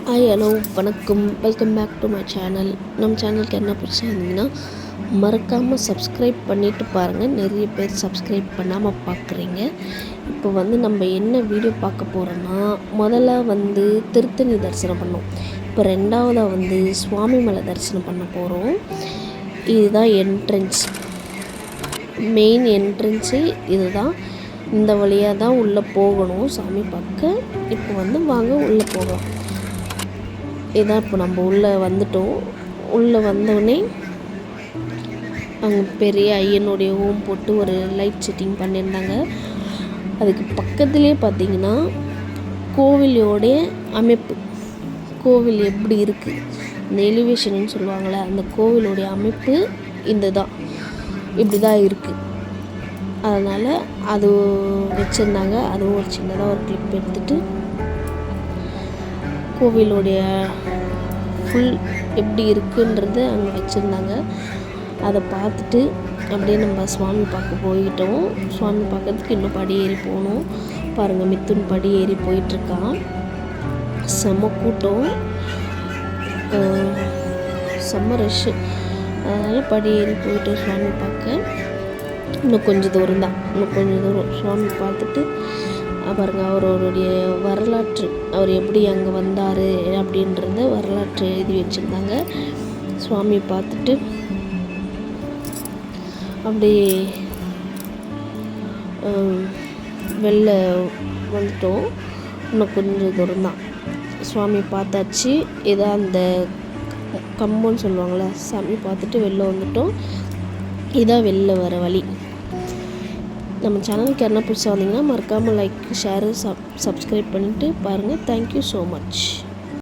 Hi hello வணக்கம், welcome back to my channel. நம்ம சேனலுக்கு என்ன புதுசாக இருந்தீங்கன்னா மறக்காமல் சப்ஸ்கிரைப் பண்ணிவிட்டு பாருங்கள். நிறைய பேர் சப்ஸ்கிரைப் பண்ணாமல் பார்க்குறீங்க. இப்போ நம்ம என்ன வீடியோ பார்க்க போகிறோன்னா, முதல்ல திருத்தணி தரிசனம் பண்ணோம். இப்போ ரெண்டாவதாக சுவாமி மலை தரிசனம் பண்ண போகிறோம். இதுதான் என்ட்ரன்ஸ், மெயின் என்ட்ரன்ஸு இதுதான். இந்த வழியாக தான் உள்ளே போகணும் சாமி பார்க்க. இப்போ வாங்க உள்ளே போகலாம். இதான் இப்போ நம்ம உள்ளே வந்துட்டோம். உள்ளே வந்தோடனே அங்கே பெரிய ஐயனுடைய ஓம் போட்டு ஒரு லைட் செட்டிங் பண்ணியிருந்தாங்க. அதுக்கு பக்கத்துலேயே பார்த்திங்கன்னா கோவிலோடைய அமைப்பு, கோவில் எப்படி இருக்குது, இந்த எலிவேஷன்னு சொல்லுவாங்கள்ல, அந்த கோவிலோடைய அமைப்பு இந்த தான், இப்படி தான் இருக்குது. அதனால் அது வச்சுருந்தாங்க. அதுவும் ஒரு சின்னதாக ஒரு கிளிப் எடுத்துகிட்டு கோவிலோடைய ஃபுல் எப்படி இருக்குன்றது அங்கே வச்சுருந்தாங்க. அதை பார்த்துட்டு அப்படியே நம்ம சுவாமி பார்க்க போயிட்டோம். சுவாமி பார்க்கறதுக்கு இன்னும் படி ஏறி போகணும். பாருங்கள், மித்துன் படி ஏறி போயிட்டுருக்கான். செம்ம கூட்டம், செம்ம ரஷ்ஷு. அதனால் படி ஏறி போயிட்டு சுவாமி பார்க்க இன்னும் கொஞ்சம் தூரம் தான். இன்னும் கொஞ்சம் தூரம் சுவாமி பார்த்துட்டு பாருங்கள், அவருடைய வரலாற்று, அவர் எப்படி அங்கே வந்தார் அப்படின்றத வரலாற்று எழுதி வச்சுருந்தாங்க. சுவாமி பார்த்துட்டு அப்படியே வெளில வந்துட்டோம். இன்னும் கொஞ்சம் தூரம் தான். சுவாமி பார்த்தாச்சு. இதான் அந்த கம்பம்னு சொல்லுவாங்கள்ல, சாமி பார்த்துட்டு வெளில வந்துட்டோம். இதான் வெளில வர வழி. நம்ம சேனலுக்கு என்ன புதுசாக வந்தீங்கன்னா மறக்காமல் லைக், ஷேரு, சப்ஸ்கிரைப் பண்ணிவிட்டு பாருங்கள். Thank you so much.